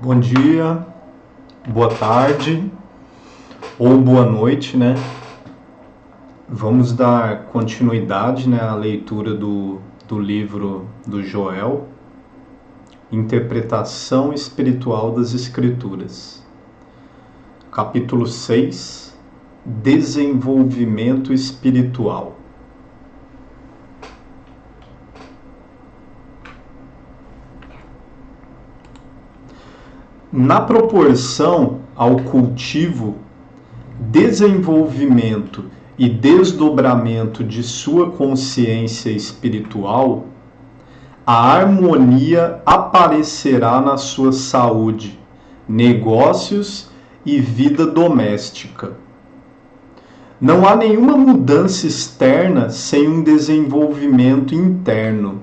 Bom dia, boa tarde ou boa noite, né? Vamos dar continuidade, né, à leitura do livro do Joel, Interpretação Espiritual das Escrituras. Capítulo 6, Desenvolvimento Espiritual. Na proporção ao cultivo, desenvolvimento e desdobramento de sua consciência espiritual, a harmonia aparecerá na sua saúde, negócios e vida doméstica. Não há nenhuma mudança externa sem um desenvolvimento interno.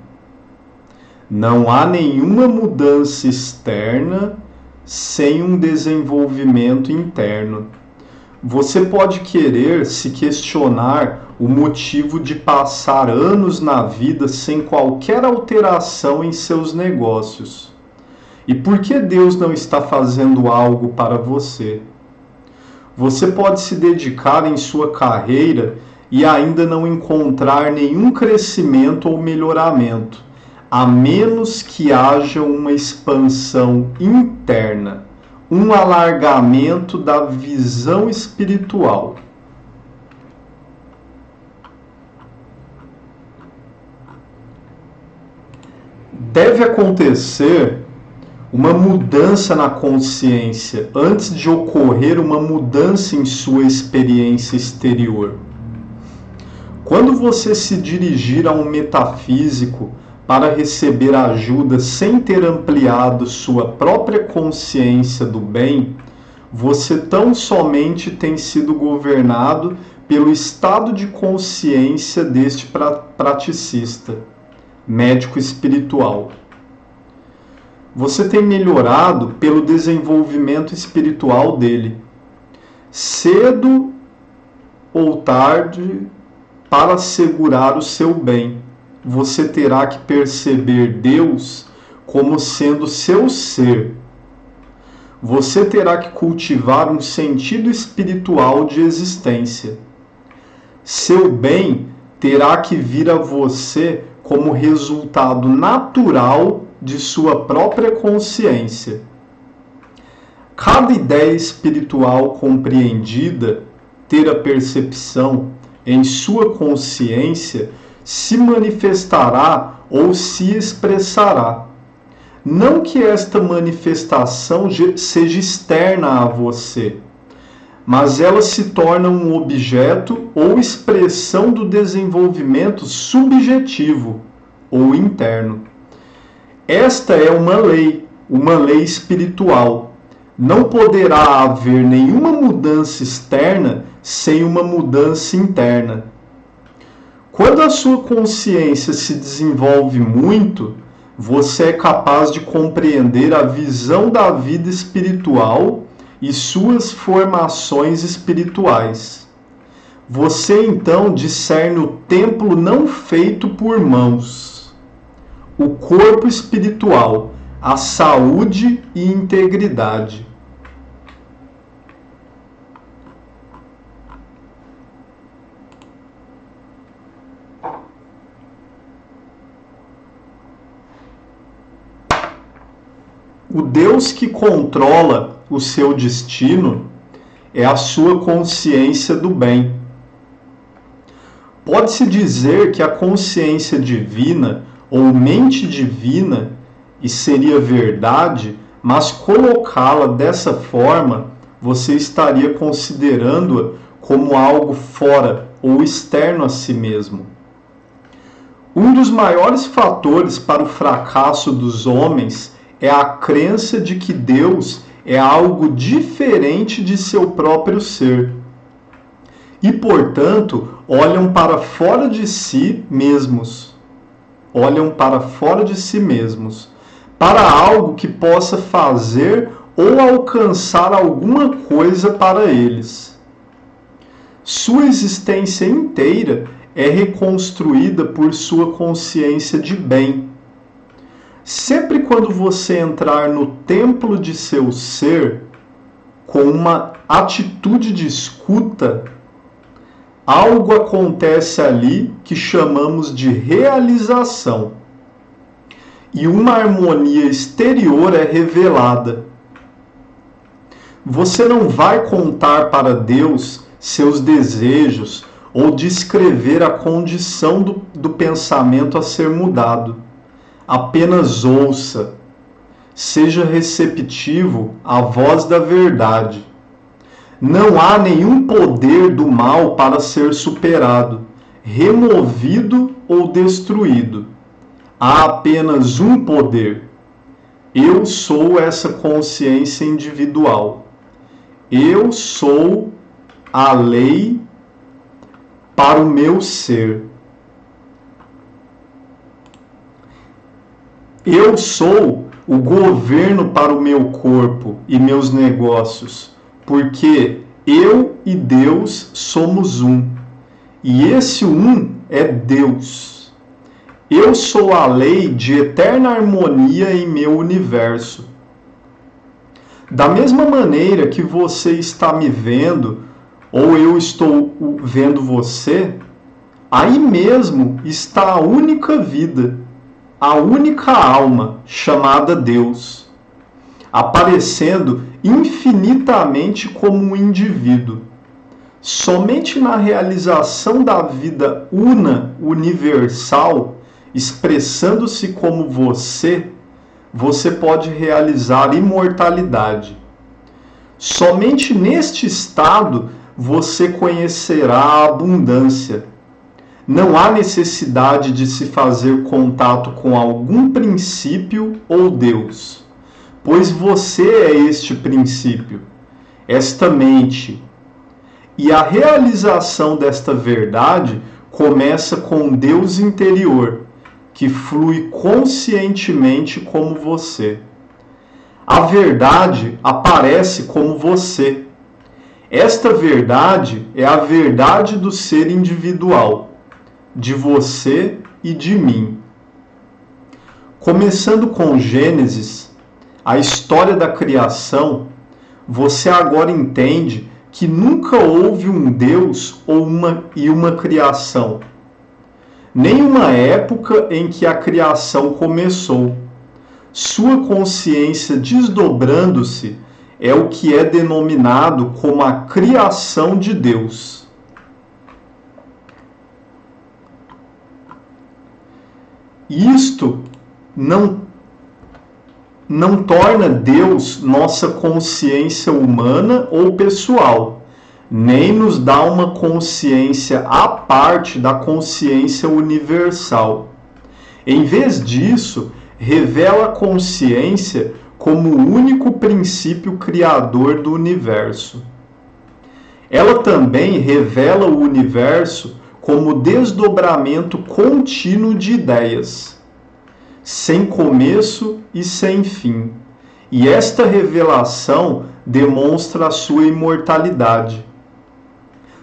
Não há nenhuma mudança externa sem um desenvolvimento interno. Você pode querer se questionar o motivo de passar anos na vida sem qualquer alteração em seus negócios. E por que Deus não está fazendo algo para você? Você pode se dedicar em sua carreira e ainda não encontrar nenhum crescimento ou melhoramento, a menos que haja uma expansão interna, um alargamento da visão espiritual. Deve acontecer uma mudança na consciência antes de ocorrer uma mudança em sua experiência exterior. Quando você se dirigir a um metafísico para receber ajuda sem ter ampliado sua própria consciência do bem, você tão somente tem sido governado pelo estado de consciência deste praticista, médico espiritual. Você tem melhorado pelo desenvolvimento espiritual dele. Cedo ou tarde, para assegurar o seu bem, você terá que perceber Deus como sendo seu ser. Você terá que cultivar um sentido espiritual de existência. Seu bem terá que vir a você como resultado natural de sua própria consciência. Cada ideia espiritual compreendida, ter a percepção em sua consciência, se manifestará ou se expressará. Não que esta manifestação seja externa a você, mas ela se torna um objeto ou expressão do desenvolvimento subjetivo ou interno. Esta é uma lei espiritual. Não poderá haver nenhuma mudança externa sem uma mudança interna. Quando a sua consciência se desenvolve muito, você é capaz de compreender a visão da vida espiritual e suas formações espirituais. Você então discerne o templo não feito por mãos, o corpo espiritual, a saúde e integridade. O Deus que controla o seu destino é a sua consciência do bem. Pode-se dizer que a consciência divina ou mente divina, e seria verdade, mas colocá-la dessa forma, você estaria considerando-a como algo fora ou externo a si mesmo. Um dos maiores fatores para o fracasso dos homens é a crença de que Deus é algo diferente de seu próprio ser. E, portanto, olham para fora de si mesmos. Para algo que possa fazer ou alcançar alguma coisa para eles. Sua existência inteira é reconstruída por sua consciência de bem. Sempre quando você entrar no templo de seu ser com uma atitude de escuta, algo acontece ali que chamamos de realização. E uma harmonia exterior é revelada. Você não vai contar para Deus seus desejos ou descrever a condição do pensamento a ser mudado. Apenas ouça. Seja receptivo à voz da verdade. Não há nenhum poder do mal para ser superado, removido ou destruído. Há apenas um poder. Eu sou essa consciência individual. Eu sou a lei para o meu ser. Eu sou o governo para o meu corpo e meus negócios, porque eu e Deus somos um. E esse um é Deus. Eu sou a lei de eterna harmonia em meu universo. Da mesma maneira que você está me vendo, ou eu estou vendo você, aí mesmo está a única vida, a única alma chamada Deus, aparecendo infinitamente como um indivíduo. Somente na realização da vida una, universal, expressando-se como você pode realizar imortalidade. Somente neste estado você conhecerá a abundância. Não há necessidade de se fazer contato com algum princípio ou Deus, pois você é este princípio, esta mente. E a realização desta verdade começa com Deus interior, que flui conscientemente como você. A verdade aparece como você. Esta verdade é a verdade do ser individual, de você e de mim. Começando com Gênesis, a história da criação, você agora entende que nunca houve um Deus e uma criação. Nem uma época em que a criação começou. Sua consciência desdobrando-se é o que é denominado como a criação de Deus. Isto não torna Deus nossa consciência humana ou pessoal, nem nos dá uma consciência à parte da consciência universal. Em vez disso, revela a consciência como o único princípio criador do universo. Ela também revela o universo como desdobramento contínuo de ideias, sem começo e sem fim. E esta revelação demonstra a sua imortalidade.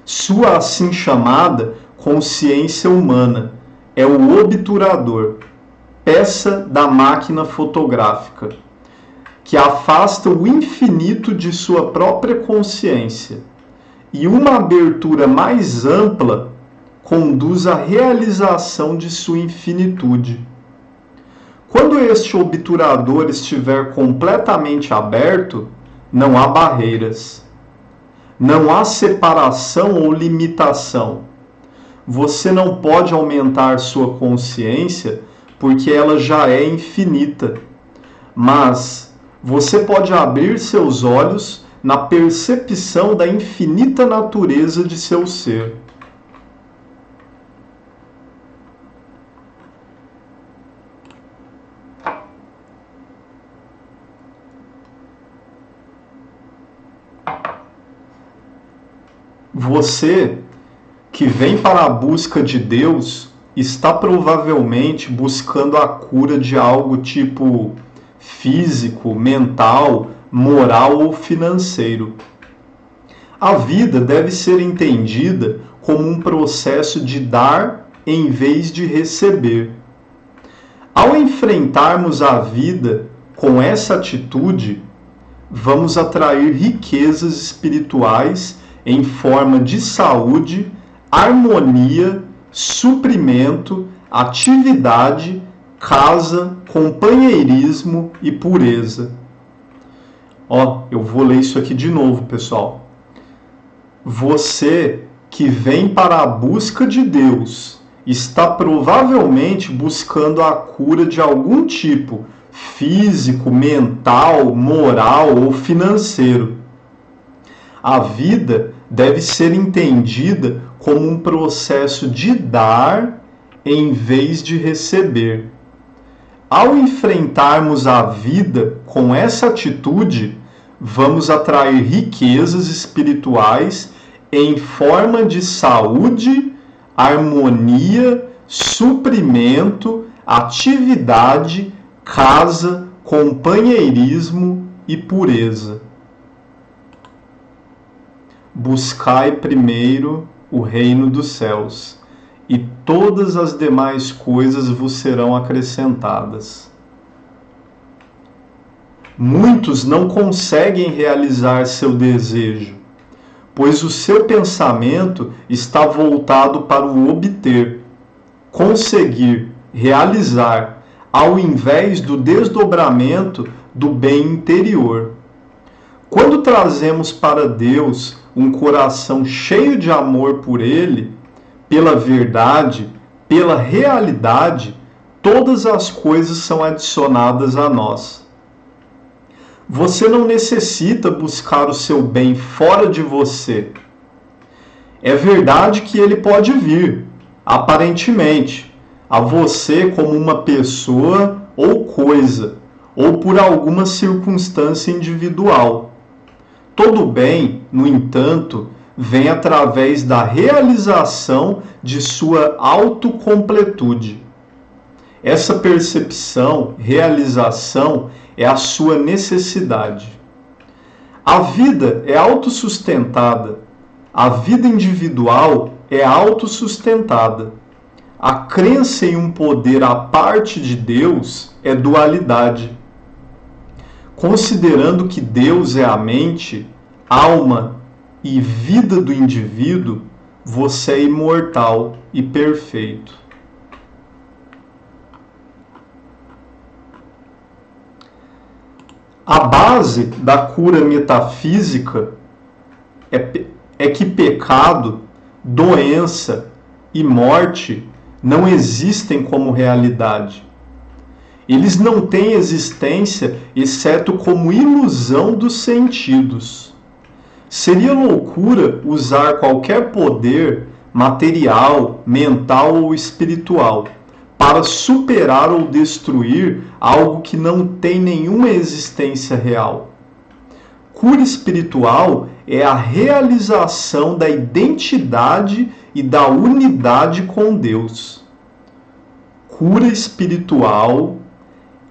Sua assim chamada consciência humana é o obturador, peça da máquina fotográfica, que afasta o infinito de sua própria consciência, e uma abertura mais ampla conduz à realização de sua infinitude. Quando este obturador estiver completamente aberto, não há barreiras. Não há separação ou limitação. Você não pode aumentar sua consciência porque ela já é infinita. Mas você pode abrir seus olhos na percepção da infinita natureza de seu ser. Você que vem para a busca de Deus está provavelmente buscando a cura de algo tipo físico, mental, moral ou financeiro. A vida deve ser entendida como um processo de dar em vez de receber. Ao enfrentarmos a vida com essa atitude, vamos atrair riquezas espirituais em forma de saúde, harmonia, suprimento, atividade, casa, companheirismo e pureza. Eu vou ler isso aqui de novo, pessoal. Você que vem para a busca de Deus está provavelmente buscando a cura de algum tipo, físico, mental, moral ou financeiro. A vida deve ser entendida como um processo de dar em vez de receber. Ao enfrentarmos a vida com essa atitude, vamos atrair riquezas espirituais em forma de saúde, harmonia, suprimento, atividade, casa, companheirismo e pureza. Buscai primeiro o reino dos céus, e todas as demais coisas vos serão acrescentadas. Muitos não conseguem realizar seu desejo, pois o seu pensamento está voltado para o obter, conseguir, realizar, ao invés do desdobramento do bem interior. Quando trazemos para Deus um coração cheio de amor por Ele, pela verdade, pela realidade, todas as coisas são adicionadas a nós. Você não necessita buscar o seu bem fora de você. É verdade que ele pode vir, aparentemente, a você como uma pessoa ou coisa, ou por alguma circunstância individual. Todo bem, no entanto, vem através da realização de sua autocompletude. Essa percepção, realização, é a sua necessidade. A vida é autossustentada. A vida individual é autossustentada. A crença em um poder à parte de Deus é dualidade. Considerando que Deus é a mente, alma e vida do indivíduo, você é imortal e perfeito. A base da cura metafísica é que pecado, doença e morte não existem como realidade. Eles não têm existência exceto como ilusão dos sentidos. Seria loucura usar qualquer poder material, mental ou espiritual para superar ou destruir algo que não tem nenhuma existência real. Cura espiritual é a realização da identidade e da unidade com Deus. Cura espiritual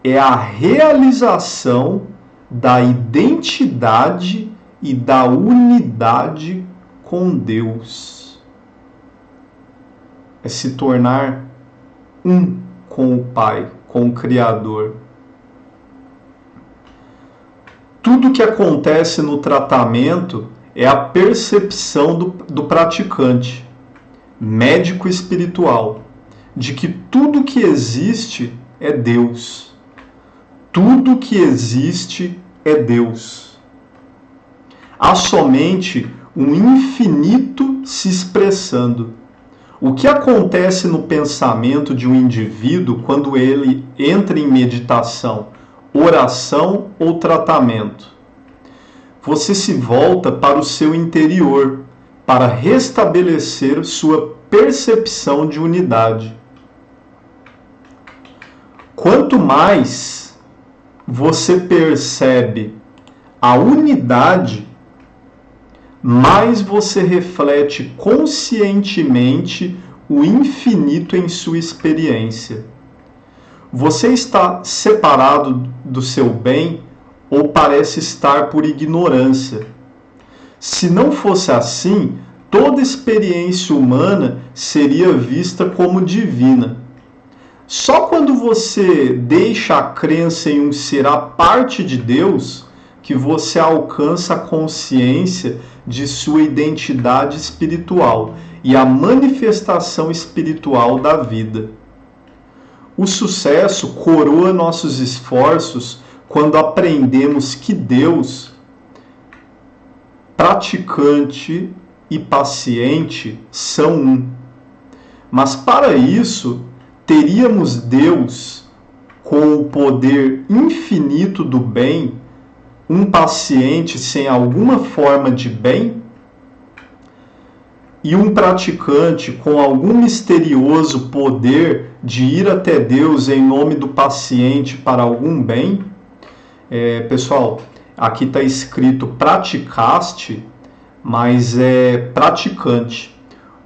é a realização da identidade e da unidade com Deus. É se tornar um com o Pai, com o Criador. Tudo que acontece no tratamento é a percepção do praticante, médico espiritual, de que tudo que existe é Deus. Tudo que existe é Deus. Há somente um infinito se expressando. O que acontece no pensamento de um indivíduo quando ele entra em meditação, oração ou tratamento? Você se volta para o seu interior para restabelecer sua percepção de unidade. Quanto mais você percebe a unidade, mais você reflete conscientemente o infinito em sua experiência. Você está separado do seu bem ou parece estar por ignorância? Se não fosse assim, toda experiência humana seria vista como divina. Só quando você deixa a crença em um ser a parte de Deus que você alcança a consciência de sua identidade espiritual e a manifestação espiritual da vida. O sucesso coroa nossos esforços quando aprendemos que Deus, praticante e paciente, são um. Mas para isso, teríamos Deus com o poder infinito do bem, um paciente sem alguma forma de bem? E um praticante com algum misterioso poder de ir até Deus em nome do paciente para algum bem? Pessoal, aqui está escrito praticaste, mas é praticante.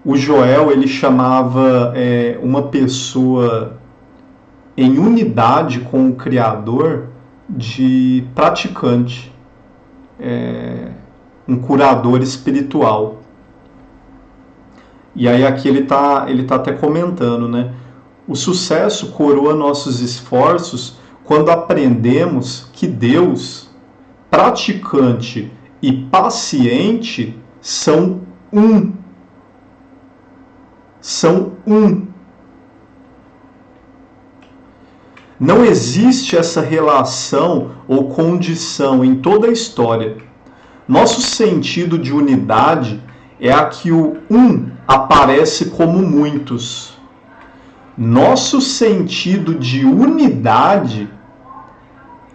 O Joel, ele chamava uma pessoa em unidade com o Criador de praticante, um curador espiritual. E aí aqui ele tá até comentando, né? O sucesso coroa nossos esforços quando aprendemos que Deus, praticante e paciente, são um. São um. Não existe essa relação ou condição em toda a história. Nosso sentido de unidade é a que o um aparece como muitos. Nosso sentido de unidade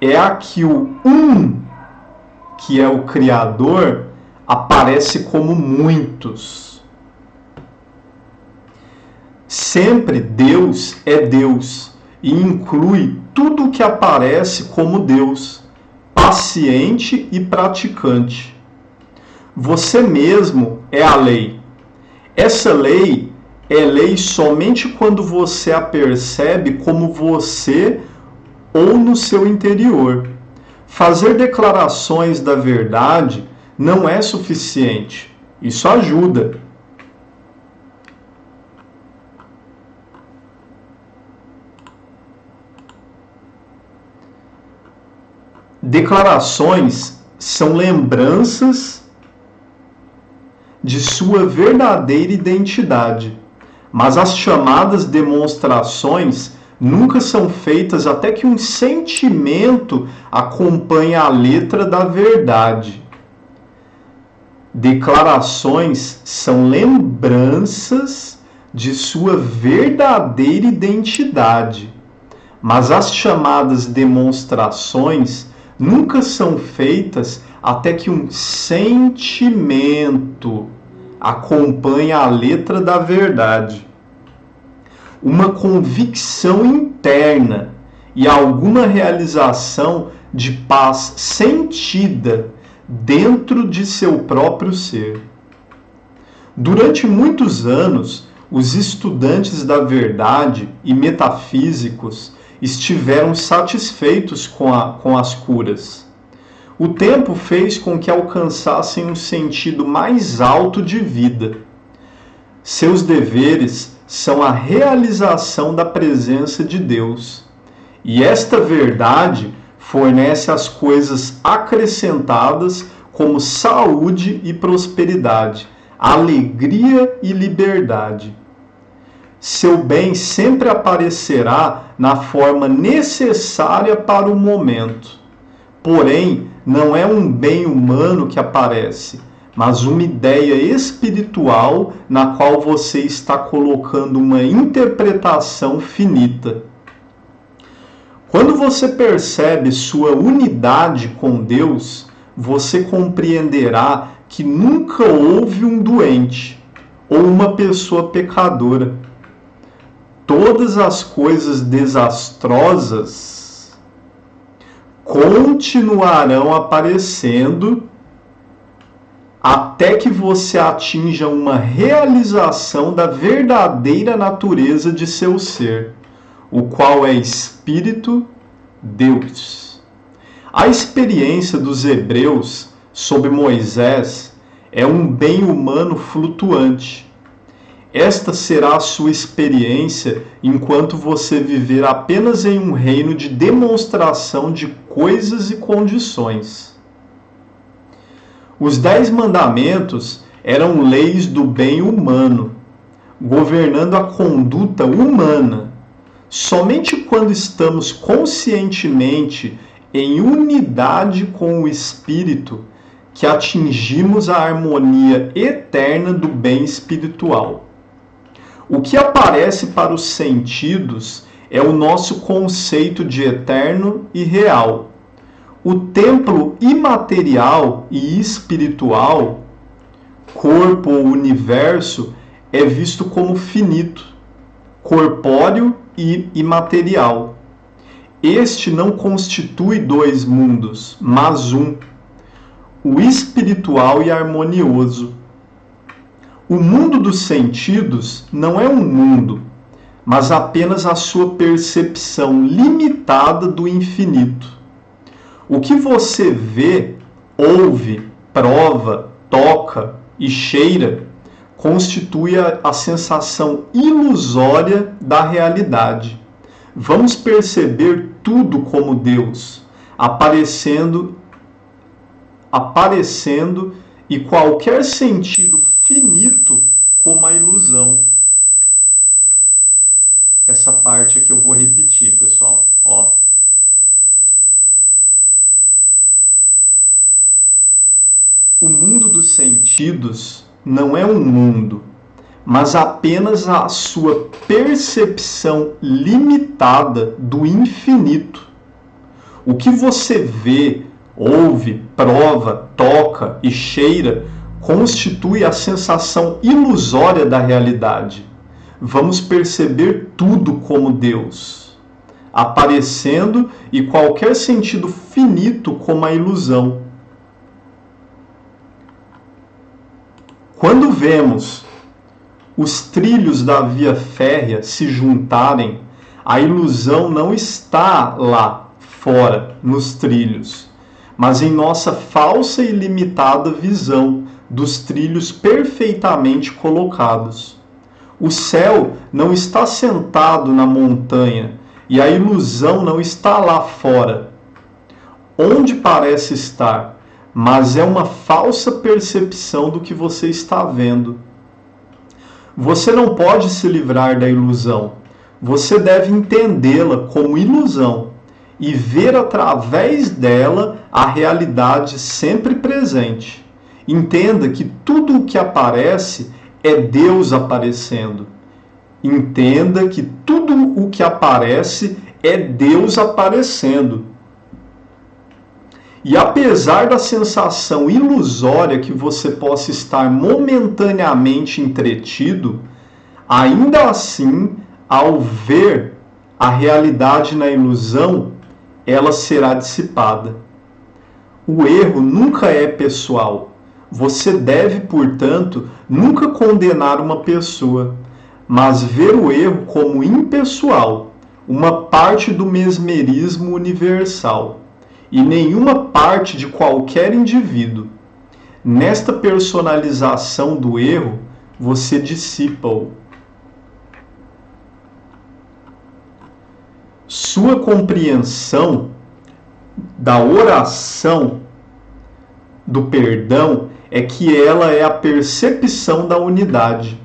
é a que o um, que é o Criador, aparece como muitos. Sempre Deus é Deus e inclui tudo o que aparece como Deus, paciente e praticante. Você mesmo é a lei. Essa lei é lei somente quando você a percebe como você ou no seu interior. Fazer declarações da verdade não é suficiente. Isso ajuda. Declarações são lembranças de sua verdadeira identidade, mas as chamadas demonstrações nunca são feitas até que um sentimento acompanhe a letra da verdade. Declarações são lembranças de sua verdadeira identidade, mas as chamadas demonstrações nunca são feitas até que um sentimento acompanhe a letra da verdade. Uma convicção interna e alguma realização de paz sentida dentro de seu próprio ser. Durante muitos anos, os estudantes da verdade e metafísicos estiveram satisfeitos com as curas. O tempo fez com que alcançassem um sentido mais alto de vida. Seus deveres são a realização da presença de Deus. E esta verdade fornece as coisas acrescentadas como saúde e prosperidade, alegria e liberdade. Seu bem sempre aparecerá na forma necessária para o momento. Porém, não é um bem humano que aparece, mas uma ideia espiritual na qual você está colocando uma interpretação finita. Quando você percebe sua unidade com Deus, você compreenderá que nunca houve um doente ou uma pessoa pecadora. Todas as coisas desastrosas continuarão aparecendo até que você atinja uma realização da verdadeira natureza de seu ser, o qual é Espírito Deus. A experiência dos hebreus sob Moisés é um bem humano flutuante. Esta será a sua experiência enquanto você viver apenas em um reino de demonstração de coisas e condições. Os 10 mandamentos eram leis do bem humano, governando a conduta humana. Somente quando estamos conscientemente em unidade com o Espírito que atingimos a harmonia eterna do bem espiritual. O que aparece para os sentidos é o nosso conceito de eterno e real. O templo imaterial e espiritual, corpo ou universo, é visto como finito, corpóreo e imaterial. Este não constitui 2 mundos, mas um, o espiritual e harmonioso. O mundo dos sentidos não é um mundo, mas apenas a sua percepção limitada do infinito. O que você vê, ouve, prova, toca e cheira constitui a sensação ilusória da realidade. Vamos perceber tudo como Deus, aparecendo e qualquer sentido finito como a ilusão. Essa parte aqui eu vou repetir, pessoal. Ó. O mundo dos sentidos não é um mundo, mas apenas a sua percepção limitada do infinito. O que você vê, ouve, prova, toca e cheira constitui a sensação ilusória da realidade. Vamos perceber tudo como Deus, aparecendo e qualquer sentido finito como a ilusão. Quando vemos os trilhos da via férrea se juntarem, a ilusão não está lá fora, nos trilhos, mas em nossa falsa e limitada visão dos trilhos perfeitamente colocados. O céu não está sentado na montanha e a ilusão não está lá fora, onde parece estar, mas é uma falsa percepção do que você está vendo. Você não pode se livrar da ilusão. Você deve entendê-la como ilusão e ver através dela a realidade sempre presente. Entenda que tudo o que aparece é Deus aparecendo. Entenda que tudo o que aparece é Deus aparecendo. E apesar da sensação ilusória que você possa estar momentaneamente entretido, ainda assim, ao ver a realidade na ilusão, ela será dissipada. O erro nunca é pessoal. Você deve, portanto, nunca condenar uma pessoa, mas ver o erro como impessoal, uma parte do mesmerismo universal, e nenhuma parte de qualquer indivíduo. Nesta personalização do erro, você dissipa-o. Sua compreensão da oração do perdão é que ela é a percepção da unidade.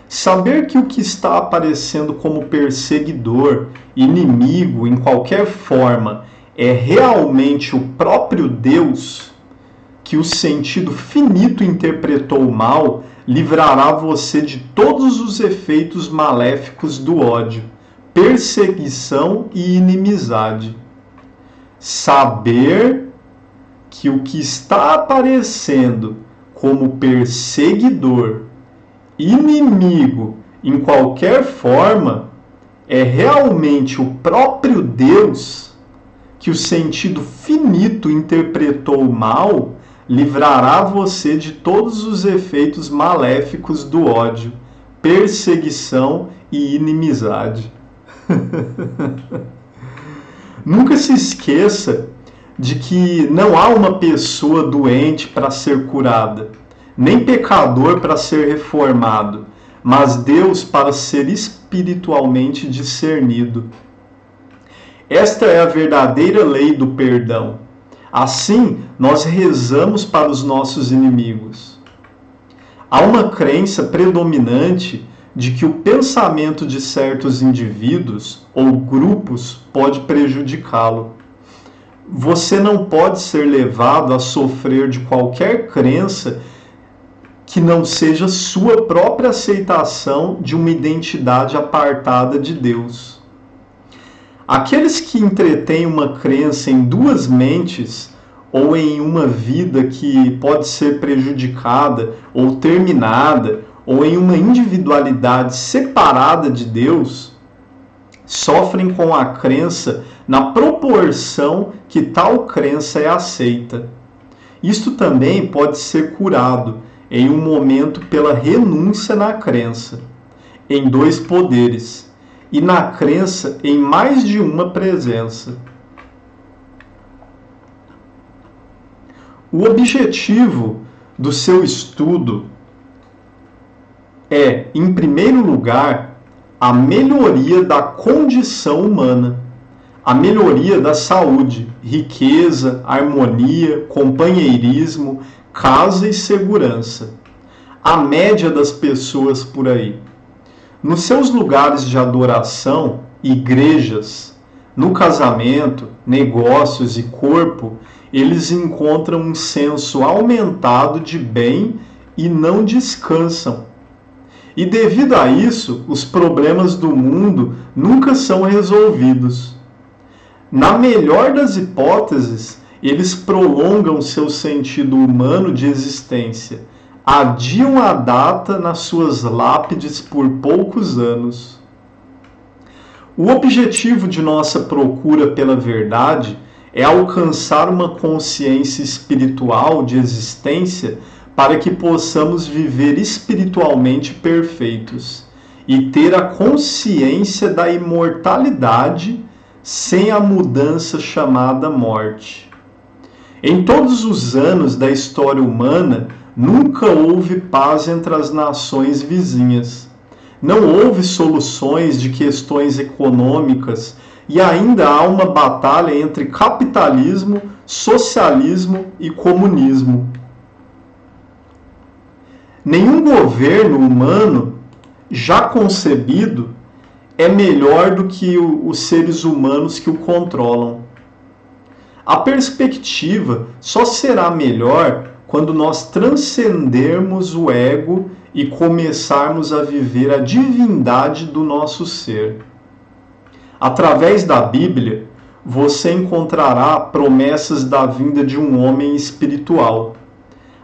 Saber que o que está aparecendo como perseguidor, inimigo, em qualquer forma, é realmente o próprio Deus, que o sentido finito interpretou mal, livrará você de todos os efeitos maléficos do ódio, perseguição e inimizade. Saber que o que está aparecendo como perseguidor, inimigo, em qualquer forma, é realmente o próprio Deus, que o sentido finito interpretou mal, livrará você de todos os efeitos maléficos do ódio, perseguição e inimizade. Nunca se esqueça de que não há uma pessoa doente para ser curada, nem pecador para ser reformado, mas Deus para ser espiritualmente discernido. Esta é a verdadeira lei do perdão. Assim, nós rezamos para os nossos inimigos. Há uma crença predominante de que o pensamento de certos indivíduos ou grupos pode prejudicá-lo. Você não pode ser levado a sofrer de qualquer crença que não seja sua própria aceitação de uma identidade apartada de Deus. Aqueles que entretêm uma crença em duas mentes ou em uma vida que pode ser prejudicada ou terminada, ou em uma individualidade separada de Deus, sofrem com a crença na proporção que tal crença é aceita. Isto também pode ser curado em um momento pela renúncia na crença, em dois poderes, e na crença em mais de uma presença. O objetivo do seu estudo é, em primeiro lugar, a melhoria da condição humana, a melhoria da saúde, riqueza, harmonia, companheirismo, casa e segurança. A média das pessoas por aí. Nos seus lugares de adoração, igrejas, no casamento, negócios e corpo, eles encontram um senso aumentado de bem e não descansam. E devido a isso, os problemas do mundo nunca são resolvidos. Na melhor das hipóteses, eles prolongam seu sentido humano de existência, adiam a data nas suas lápides por poucos anos. O objetivo de nossa procura pela verdade é alcançar uma consciência espiritual de existência para que possamos viver espiritualmente perfeitos e ter a consciência da imortalidade sem a mudança chamada morte. Em todos os anos da história humana, nunca houve paz entre as nações vizinhas. Não houve soluções de questões econômicas e ainda há uma batalha entre capitalismo, socialismo e comunismo. Nenhum governo humano já concebido é melhor do que os seres humanos que o controlam. A perspectiva só será melhor quando nós transcendermos o ego e começarmos a viver a divindade do nosso ser. Através da Bíblia, você encontrará promessas da vinda de um homem espiritual.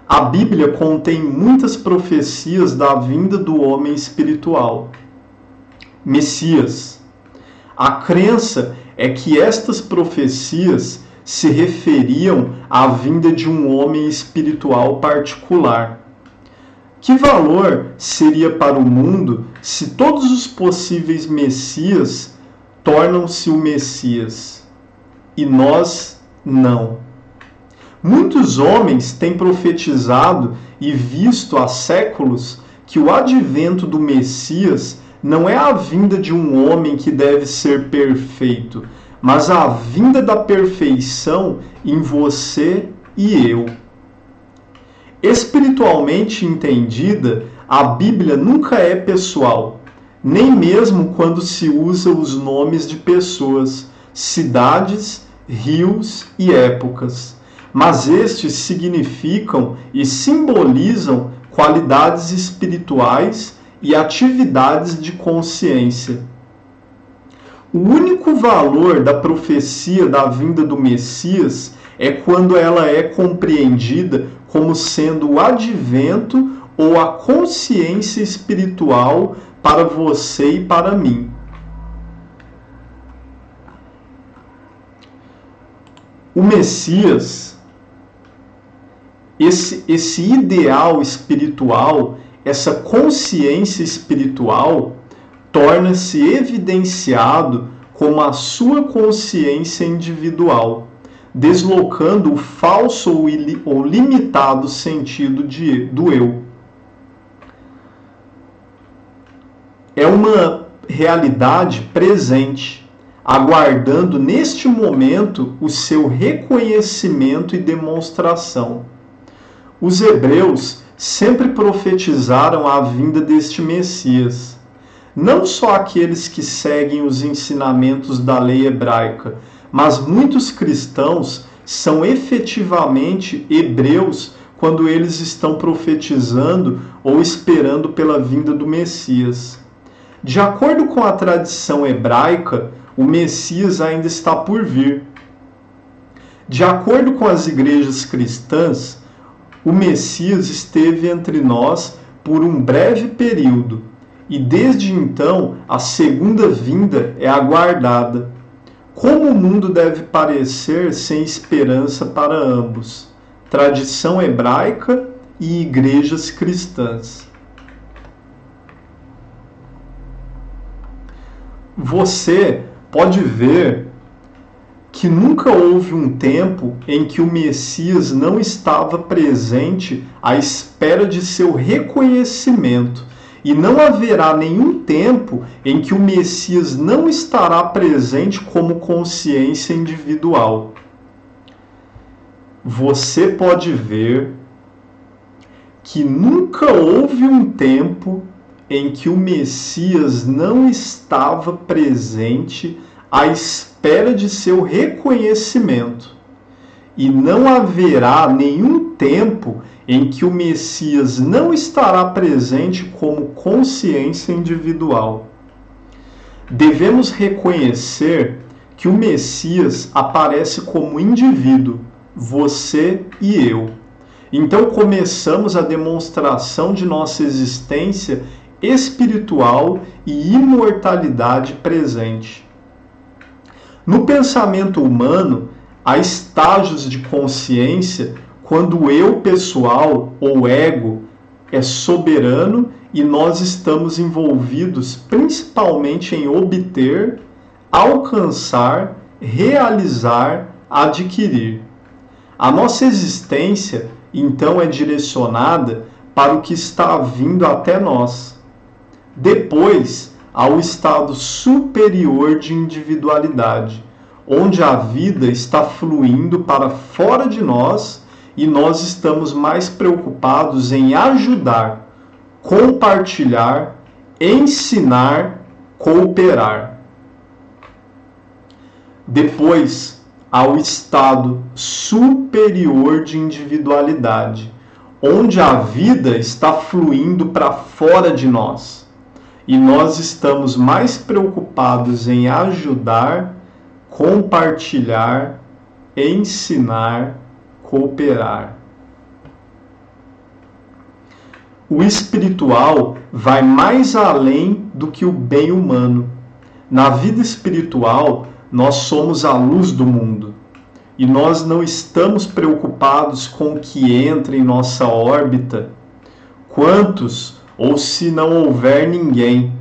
A Bíblia contém muitas profecias da vinda do homem espiritual, Messias. A crença é que estas profecias se referiam à vinda de um homem espiritual particular. Que valor seria para o mundo se todos os possíveis Messias tornam-se o Messias e nós não? Muitos homens têm profetizado e visto há séculos que o advento do Messias não é a vinda de um homem que deve ser perfeito, mas a vinda da perfeição em você e eu. Espiritualmente entendida, a Bíblia nunca é pessoal, nem mesmo quando se usa os nomes de pessoas, cidades, rios e épocas. Mas estes significam e simbolizam qualidades espirituais e atividades de consciência. O único valor da profecia da vinda do Messias é quando ela é compreendida como sendo o advento ou a consciência espiritual para você e para mim. O Messias, esse ideal espiritual, essa consciência espiritual, torna-se evidenciado como a sua consciência individual, deslocando o falso ou limitado sentido do eu. é uma realidade presente, aguardando neste momento o seu reconhecimento e demonstração. Os hebreus sempre profetizaram a vinda deste Messias. Não só aqueles que seguem os ensinamentos da lei hebraica, mas muitos cristãos são efetivamente hebreus quando eles estão profetizando ou esperando pela vinda do Messias. De acordo com a tradição hebraica, o Messias ainda está por vir. De acordo com as igrejas cristãs, o Messias esteve entre nós por um breve período, e desde então a segunda vinda é aguardada. Como o mundo deve parecer sem esperança para ambos? Tradição hebraica e igrejas cristãs. Você pode ver que nunca houve um tempo em que o Messias não estava presente à espera de seu reconhecimento. E não haverá nenhum tempo em que o Messias não estará presente como consciência individual. Você pode ver que nunca houve um tempo em que o Messias não estava presente à espera de seu reconhecimento. E não haverá nenhum tempo em que o Messias não estará presente como consciência individual. Devemos reconhecer que o Messias aparece como indivíduo, você e eu. Então começamos a demonstração de nossa existência espiritual e imortalidade presente. No pensamento humano, há estágios de consciência quando o eu pessoal ou ego é soberano e nós estamos envolvidos principalmente em obter, alcançar, realizar, adquirir. A nossa existência, então, é direcionada para o que está vindo até nós. Depois, há o estado superior de individualidade, onde a vida está fluindo para fora de nós e nós estamos mais preocupados em ajudar, compartilhar, ensinar, cooperar. Depois, há o estado superior de individualidade, onde a vida está fluindo para fora de nós e nós estamos mais preocupados em ajudar, compartilhar, ensinar, cooperar. O espiritual vai mais além do que o bem humano. Na vida espiritual, nós somos a luz do mundo e nós não estamos preocupados com o que entra em nossa órbita, quantos ou se não houver ninguém.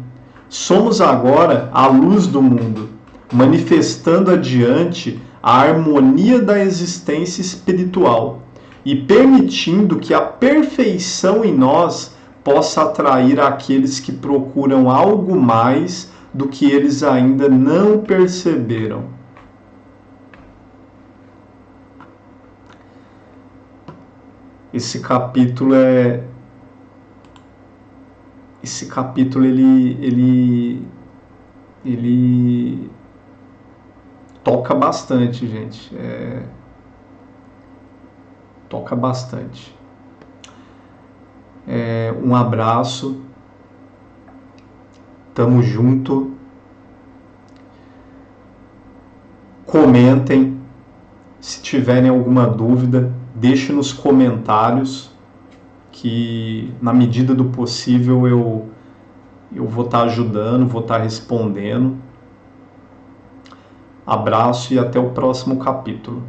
Somos agora a luz do mundo, manifestando adiante a harmonia da existência espiritual e permitindo que a perfeição em nós possa atrair aqueles que procuram algo mais do que eles ainda não perceberam. Esse capítulo ele toca bastante, gente. Toca bastante. Um abraço. Tamo junto. Comentem. Se tiverem alguma dúvida, deixe nos comentários, que na medida do possível eu vou estar ajudando, vou estar respondendo. Abraço e até o próximo capítulo.